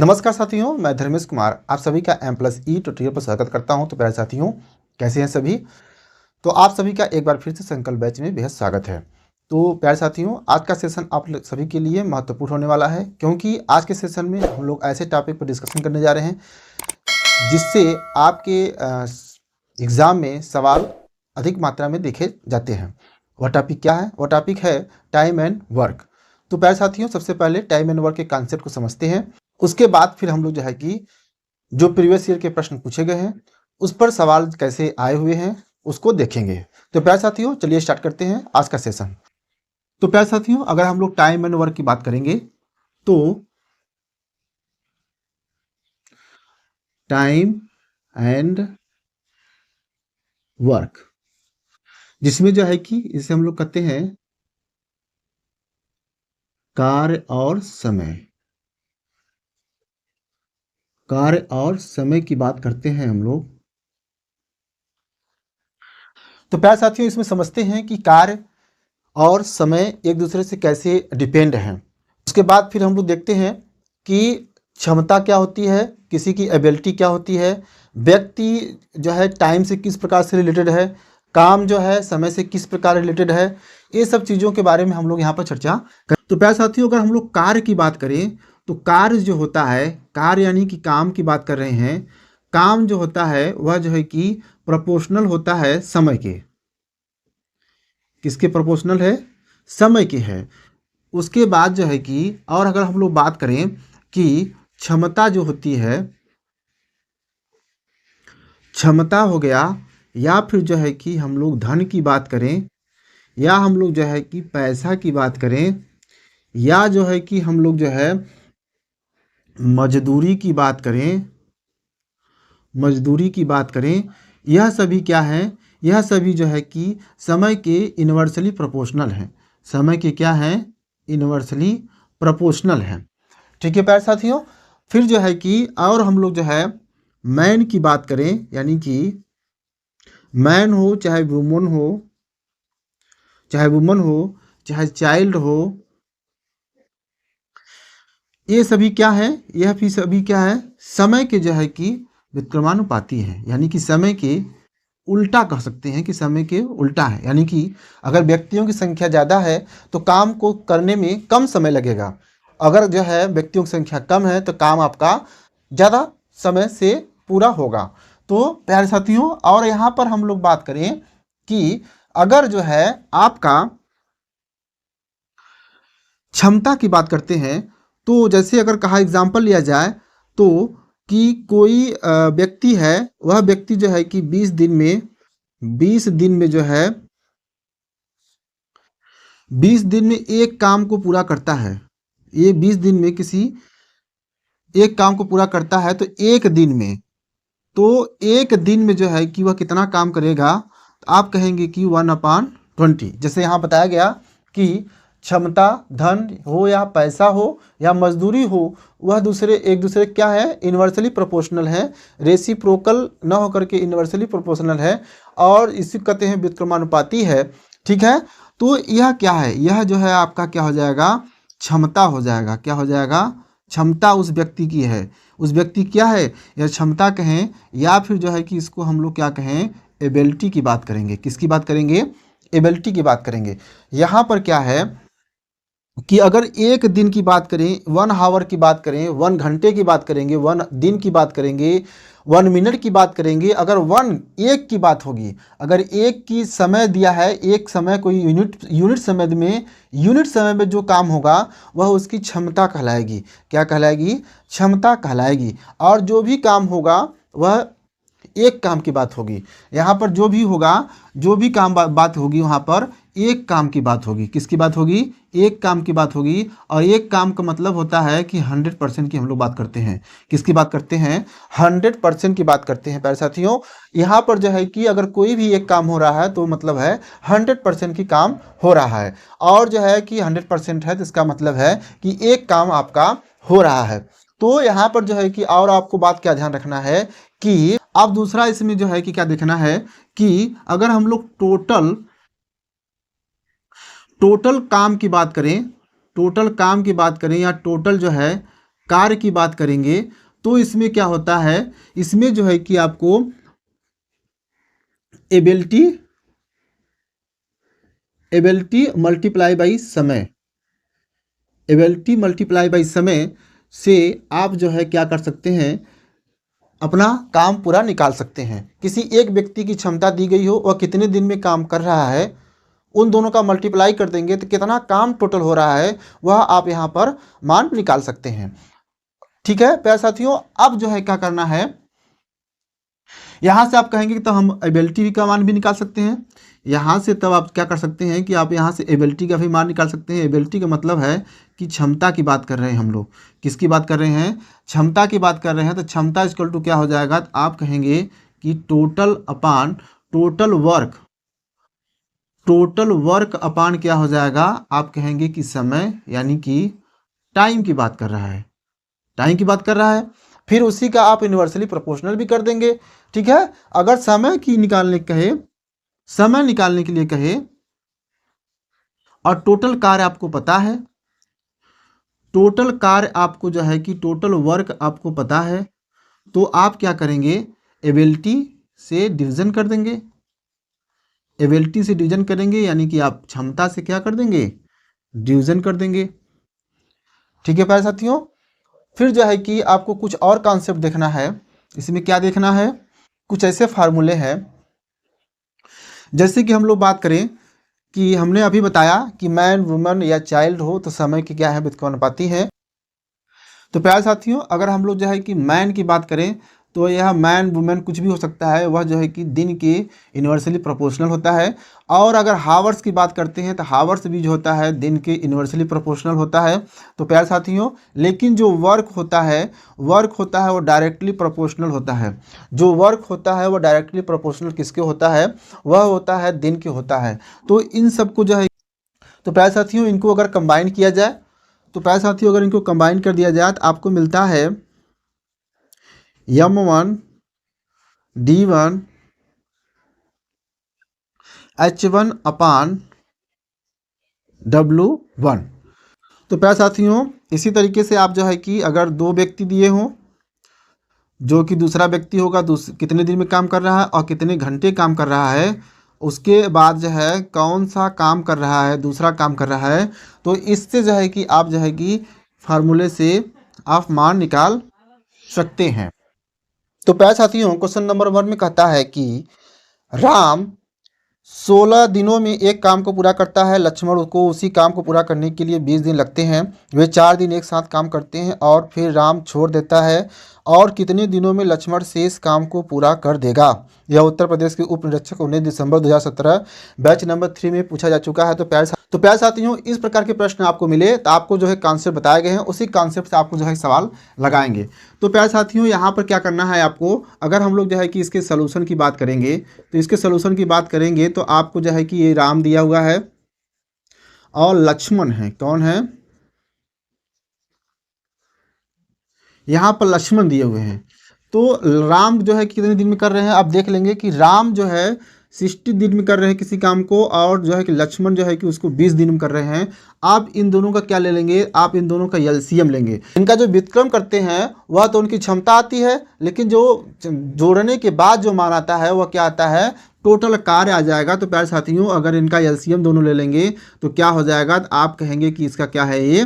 नमस्कार साथियों, मैं धर्मेश कुमार आप सभी का M+E ट्यूटोरियल पर स्वागत करता हूं। तो प्यारे साथियों, कैसे हैं सभी। तो आप सभी का एक बार फिर से संकल्प बैच में बेहद स्वागत है। तो प्यारे साथियों, आज का सेशन आप सभी के लिए महत्वपूर्ण होने वाला है, क्योंकि आज के सेशन में हम लोग ऐसे टॉपिक पर डिस्कशन करने जा रहे हैं जिससे आपके एग्ज़ाम में सवाल अधिक मात्रा में देखे जाते हैं। वह टॉपिक क्या है? वह टॉपिक है टाइम एंड वर्क। तो प्यारे साथियों, सबसे पहले टाइम एंड वर्क के कॉन्सेप्ट को समझते हैं। उसके बाद फिर हम लोग जो है कि जो प्रीवियस ईयर के प्रश्न पूछे गए हैं उस पर सवाल कैसे आए हुए हैं उसको देखेंगे। तो प्यारे साथियों, चलिए स्टार्ट करते हैं आज का सेशन। तो प्यारे साथियों, अगर हम लोग टाइम एंड वर्क की बात करेंगे तो टाइम एंड वर्क, जिसमें जो है कि इसे हम लोग कहते हैं कार्य और समय। कार्य और समय की बात करते हैं हम लोग। तो प्यारे साथियों, इसमें समझते हैं कि कार्य और समय एक दूसरे से कैसे डिपेंड हैं। उसके बाद फिर हम लोग देखते हैं कि क्षमता क्या होती है, किसी की एबिलिटी क्या होती है, व्यक्ति जो है टाइम से किस प्रकार से रिलेटेड है, काम जो है समय से किस प्रकार रिलेटेड है। ये सब चीज़ों के बारे में हम लोग यहाँ पर चर्चा करें। तो प्यारे साथियों, अगर हम लोग कार्य की बात करें तो कार्य जो होता है, कार्य यानी कि काम की बात कर रहे हैं। काम जो होता है वह जो है कि प्रोपोर्शनल होता है समय के। किसके प्रोपोर्शनल है? समय के है। उसके बाद जो है कि और अगर हम लोग बात करें कि क्षमता जो होती है, क्षमता हो गया, या फिर जो है कि हम लोग धन की बात करें, या हम लोग जो है कि पैसा की बात करें, या जो है कि हम लोग जो है मजदूरी की बात करें, मजदूरी की बात करें, यह सभी क्या है? यह सभी जो है कि समय के इन्वर्सली प्रोपोर्शनल हैं। समय के क्या हैं? इन्वर्सली प्रोपोर्शनल हैं। ठीक है प्यारे साथियों, फिर जो है कि और हम लोग जो है मैन की बात करें, यानी कि मैन हो चाहे वुमन हो, चाहे चाइल्ड हो, ये सभी क्या है? यह भी सभी क्या है? समय के जो है कि व्युत्क्रमानुपाती है, यानी कि समय के उल्टा कह सकते हैं कि समय के उल्टा है। यानी कि अगर व्यक्तियों की संख्या ज़्यादा है तो काम को करने में कम समय लगेगा, अगर जो है व्यक्तियों की संख्या कम है तो काम आपका ज़्यादा समय से पूरा होगा। तो प्यारे साथियों, और यहाँ पर हम लोग बात करें कि अगर जो है आपका क्षमता की बात करते हैं, तो जैसे अगर कहा एग्जाम्पल लिया जाए तो कि कोई व्यक्ति है, वह व्यक्ति जो है कि 20 दिन में जो है 20 दिन में एक काम को पूरा करता है। ये 20 दिन में किसी एक काम को पूरा करता है, तो एक दिन में, तो एक दिन में जो है कि वह कितना काम करेगा, तो आप कहेंगे कि 1/20। जैसे यहाँ बताया गया कि क्षमता, धन हो या पैसा हो या मजदूरी हो, वह एक दूसरे क्या है? इन्वर्सली प्रोपोर्शनल है, रेसिप्रोकल न होकर के इन्वर्सली प्रोपोर्शनल है, और इसी कहते हैं व्युत्क्रमानुपाती है। ठीक है, तो यह क्या है? यह जो है आपका क्या हो जाएगा? क्षमता हो जाएगा। क्या हो जाएगा? क्षमता उस व्यक्ति की है। उस व्यक्ति क्या है? या क्षमता कहें, या फिर जो है कि इसको हम लोग क्या कहें? एबिलिटी की बात करेंगे। किसकी बात करेंगे? एबिलिटी की बात करेंगे। यहाँ पर क्या है कि अगर एक दिन की बात करें, 1 आवर की बात करें, 1 घंटे की बात करेंगे, 1 दिन की बात करेंगे, 1 मिनट की बात करेंगे, अगर एक की बात होगी, अगर एक की समय दिया है, एक समय कोई यूनिट समय में जो काम होगा वह उसकी क्षमता कहलाएगी। क्या कहलाएगी? क्षमता कहलाएगी। और जो भी काम होगा वह एक काम की बात होगी। यहाँ पर जो भी होगा, जो भी काम बात होगी, वहाँ पर एक काम की बात होगी। किसकी बात होगी? एक काम की बात होगी। और एक काम का मतलब होता है कि 100% की हम लोग बात करते हैं। किसकी बात करते हैं? 100% की बात करते हैं। प्यारे साथियों, यहाँ पर जो है कि अगर कोई भी एक काम हो रहा है तो मतलब है 100% की काम हो रहा है, और जो है कि 100% है तो इसका मतलब है कि एक काम आपका हो रहा है। तो यहाँ पर जो है कि और आपको बात क्या ध्यान रखना है कि अब दूसरा इसमें जो है कि क्या देखना है कि अगर हम लोग टोटल काम की बात करें, टोटल काम की बात करें, या टोटल जो है कार्य की बात करेंगे तो इसमें क्या होता है, इसमें जो है कि आपको एबिलिटी एबिलिटी मल्टीप्लाई बाई समय, एबिलिटी मल्टीप्लाई बाई समय से आप जो है क्या कर सकते हैं, अपना काम पूरा निकाल सकते हैं। किसी एक व्यक्ति की क्षमता दी गई हो और कितने दिन में काम कर रहा है, उन दोनों का मल्टीप्लाई कर देंगे तो कितना काम टोटल हो रहा है वह आप यहाँ पर मान निकाल सकते हैं। ठीक है प्यारे साथियों, अब जो है क्या करना है, यहाँ से आप कहेंगे कि तो हम एबिलिटी का मान भी निकाल सकते हैं। यहाँ से तब आप क्या कर सकते हैं कि आप यहाँ से एबिलिटी का भी मान निकाल सकते हैं। एबिलिटी का मतलब है कि क्षमता की बात कर रहे हैं हम लोग, किसकी बात कर रहे हैं, क्षमता की बात कर रहे हैं। तो क्षमता इक्वल टू क्या हो जाएगा, तो आप कहेंगे कि टोटल अपान टोटल वर्क, टोटल वर्क अपान क्या हो जाएगा, आप कहेंगे कि समय यानी कि टाइम की बात कर रहा है, टाइम की बात कर रहा है। फिर उसी का आप यूनिवर्सली प्रोपोर्शनल भी कर देंगे। ठीक है, अगर समय की निकालने कहे, समय निकालने के लिए कहे और टोटल कार्य आपको पता है, टोटल कार्य आपको जो है कि टोटल वर्क आपको पता है, तो आप क्या करेंगे, एबिलिटी से डिवीजन कर देंगे, एबिलिटी से डिवीजन करेंगे यानी कि आप क्षमता से क्या कर देंगे, डिवीजन कर देंगे। ठीक है प्यारे साथियों, फिर जो है कि आपको कुछ और कॉन्सेप्ट देखना है। इसमें क्या देखना है, कुछ ऐसे फार्मूले हैं, जैसे कि हम लोग बात करें कि हमने अभी बताया कि मैन वुमन या चाइल्ड हो तो समय की क्या है, व्युत्क्रमानुपाती है। तो प्यारे साथियों, अगर हम लोग जो है कि मैन की बात करें तो यह मैन वुमेन कुछ भी हो सकता है, वह जो है कि दिन के इन्वर्सली प्रोपोर्शनल होता है। और अगर हावर्स की बात करते हैं तो हावर्स भी जो होता है दिन के इन्वर्सली प्रोपोर्शनल होता है। तो प्यारे साथियों, लेकिन जो वर्क होता है, वर्क होता है वो डायरेक्टली प्रोपोर्शनल होता है। जो वर्क होता है वो डायरेक्टली प्रोपोर्शनल किसके होता है, वह होता है दिन के होता है। तो इन सबको जो है, तो प्यारे साथियों इनको अगर कंबाइन किया जाए, तो प्यारे साथियों अगर इनको कंबाइन कर दिया जाए तो आपको मिलता है M1 D1 H1 अपान W1। तो प्यारे साथियों इसी तरीके से आप जो है कि अगर दो व्यक्ति दिए हों, जो कि दूसरा व्यक्ति होगा कितने दिन में काम कर रहा है और कितने घंटे काम कर रहा है, उसके बाद जो है कौन सा काम कर रहा है, दूसरा काम कर रहा है, तो इससे जो है कि आप जो है कि फार्मूले से आप मान निकाल सकते हैं। तो प्यारे साथियों क्वेश्चन नंबर 1 में कहता है कि राम 16 दिनों में एक काम को पूरा करता है, लक्ष्मण को उसी काम को पूरा करने के लिए 20 दिन लगते हैं। वे 4 दिन एक साथ काम करते हैं और फिर राम छोड़ देता है, और कितने दिनों में लक्ष्मण शेष काम को पूरा कर देगा। यह उत्तर प्रदेश के उप निरीक्षक 19 दिसंबर 2017 बैच नंबर 3 में पूछा जा चुका है। तो प्यारे साथियों इस प्रकार के प्रश्न आपको मिले तो आपको जो है कॉन्सेप्ट बताए गए हैं, उसी कॉन्सेप्ट से आपको जो है सवाल लगाएंगे। तो प्यारे साथियों यहाँ पर क्या करना है आपको, अगर हम लोग जो है कि इसके सलूशन की बात करेंगे, तो इसके सलूशन की बात करेंगे तो आपको जो है कि ये राम दिया हुआ है और लक्ष्मण है, कौन है, यहाँ पर लक्ष्मण दिए हुए हैं। तो राम जो है कितने दिन में कर रहे हैं, आप देख लेंगे कि राम जो है 60 दिन में कर रहे हैं किसी काम को, और जो है कि लक्ष्मण जो है कि उसको 20 दिन में कर रहे हैं। आप इन दोनों का क्या ले लेंगे, आप इन दोनों का एलसीएम लेंगे। इनका जो व्युत्क्रम करते हैं वह तो उनकी क्षमता आती है, लेकिन जो जोड़ने के बाद जो मान आता है वह क्या आता है, टोटल कार्य आ जाएगा। तो प्यारे साथियों अगर इनका एलसीएम दोनों ले लेंगे तो क्या हो जाएगा, तो आप कहेंगे कि इसका क्या है, ये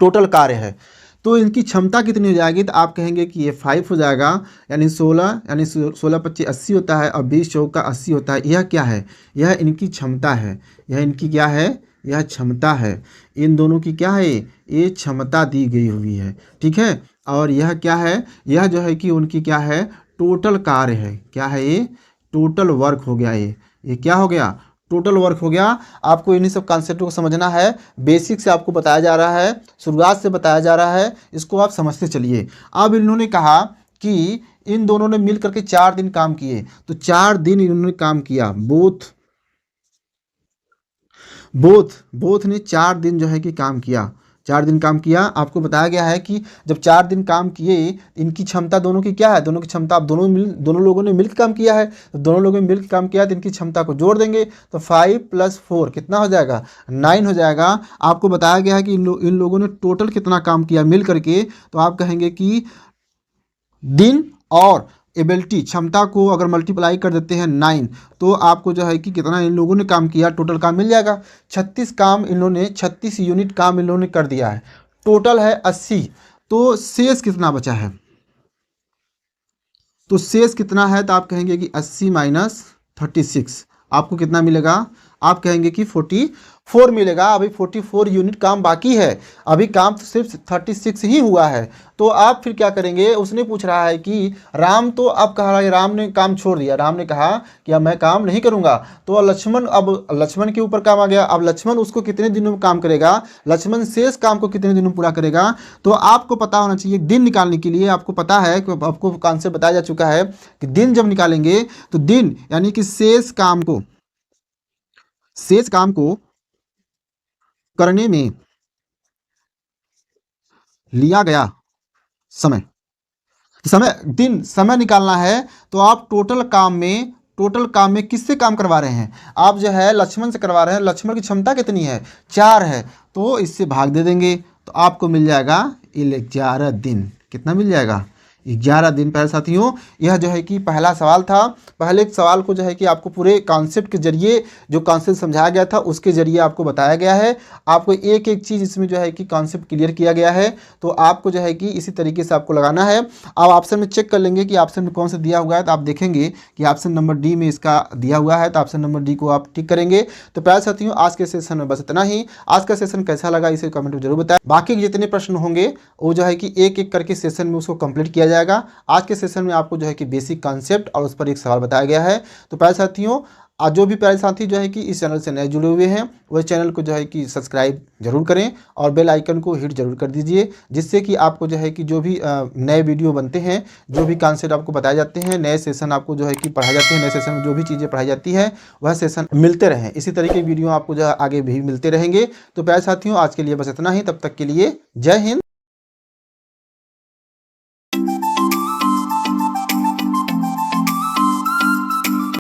टोटल कार्य है। तो इनकी क्षमता कितनी हो जाएगी, तो आप कहेंगे कि ये 5 हो जाएगा, यानी 16, यानी 16 25 80 होता है और 20 चौका 80 होता है। यह क्या है, यह इनकी क्षमता है, यह इनकी क्या है, यह क्षमता है। इन दोनों की क्या है, ये क्षमता दी गई हुई है। ठीक है, और यह क्या है, यह जो है कि उनकी क्या है, टोटल कार्य है। क्या है ये, टोटल वर्क हो गया। ये क्या हो गया, टोटल वर्क हो गया। आपको इन्हीं सब कॉन्सेप्ट को समझना है, बेसिक से आपको बताया जा रहा है, शुरुआत से बताया जा रहा है, इसको आप समझते चलिए। अब इन्होंने कहा कि इन दोनों ने मिल करके 4 दिन काम किए, तो 4 दिन इन्होंने काम किया, बोथ ने 4 दिन जो है कि काम किया, 4 दिन काम किया। आपको बताया गया है कि जब 4 दिन काम किए, इनकी क्षमता दोनों की क्या है, दोनों की क्षमता, आप दोनों लोगों ने मिलकर काम किया है, तो दोनों लोगों ने मिलकर काम किया तो इनकी क्षमता को जोड़ देंगे, तो 5 + 4 कितना हो जाएगा, 9 हो जाएगा। आपको बताया गया है कि इन लोगों ने टोटल कितना काम किया मिल करके, तो आप कहेंगे कि दिन और एबिलिटी क्षमता को अगर मल्टीप्लाई कर देते हैं 9, तो आपको जो है कि कितना इन लोगों ने काम किया, टोटल काम मिल जाएगा। 36 यूनिट काम इन्होंने कर दिया है, टोटल है 80। तो शेष कितना बचा है, तो शेष कितना है, तो आप कहेंगे कि 80 - 36 आपको कितना मिलेगा, आप कहेंगे कि 44 मिलेगा। अभी 44 यूनिट काम बाकी है, अभी काम तो सिर्फ 36 ही हुआ है। तो आप फिर क्या करेंगे, उसने पूछ रहा है कि राम, तो अब कह रहा है, राम ने काम छोड़ दिया, राम ने कहा कि अब मैं काम नहीं करूंगा। तो लक्ष्मण, अब लक्ष्मण के ऊपर काम आ गया। अब लक्ष्मण उसको कितने दिनों में काम करेगा, लक्ष्मण शेष काम को कितने दिनों में पूरा करेगा। तो आपको पता होना चाहिए दिन निकालने के लिए, आपको पता है कि आपको कॉन्सेप्ट बताया जा चुका है कि दिन जब निकालेंगे तो दिन यानी कि शेष काम को करने में लिया गया समय, समय निकालना है। तो आप टोटल काम में किससे काम करवा रहे हैं, आप जो है लक्ष्मण से करवा रहे हैं। लक्ष्मण की क्षमता कितनी है, 4 है, तो इससे भाग दे देंगे, तो आपको मिल जाएगा 11 दिन। कितना मिल जाएगा, 11 दिन। प्यारे साथियों, यह जो है कि पहला सवाल था। पहले एक सवाल को जो है कि आपको पूरे कॉन्सेप्ट के जरिए, जो कॉन्सेप्ट समझाया गया था उसके जरिए आपको बताया गया है। आपको एक एक चीज़ इसमें जो है कि कॉन्सेप्ट क्लियर किया गया है। तो आपको जो है कि इसी तरीके से आपको लगाना है। अब ऑप्शन में चेक कर लेंगे कि ऑप्शन में कौन सा दिया हुआ है, तो आप देखेंगे कि ऑप्शन नंबर डी में इसका दिया हुआ है, तो ऑप्शन नंबर डी को आप टिक करेंगे। तो प्यारे साथियों, आज के सेशन में बस इतना ही। आज का सेशन कैसा लगा इसे कमेंट में जरूर बताएं। बाकी के जितने प्रश्न होंगे वो जो है कि एक एक करके सेशन में उसको कंप्लीट किया जाएगा। आज के सेशन में आपको जो है कि बेसिक कॉन्सेप्ट और उस पर एक सवाल बताया गया है। तो प्यारे साथियों, आज जो भी प्यारे साथी जो है कि इस चैनल से नए जुड़े हुए हैं, वह चैनल को जो है कि सब्सक्राइब जरूर करें और बेल आइकन को हिट जरूर कर दीजिए, जिससे कि आपको जो है कि जो भी नए वीडियो बनते हैं, जो भी कॉन्सेप्ट आपको बताए जाते हैं, नए सेशन आपको जो है कि पढ़ाए जाते हैं, नए सेशन में जो भी चीज़ें पढ़ाई जाती है वह सेशन मिलते रहें। इसी तरीके की वीडियो आपको जो है आगे भी मिलते रहेंगे। तो प्यारे साथियों, आज के लिए बस इतना ही। तब तक के लिए जय हिंद।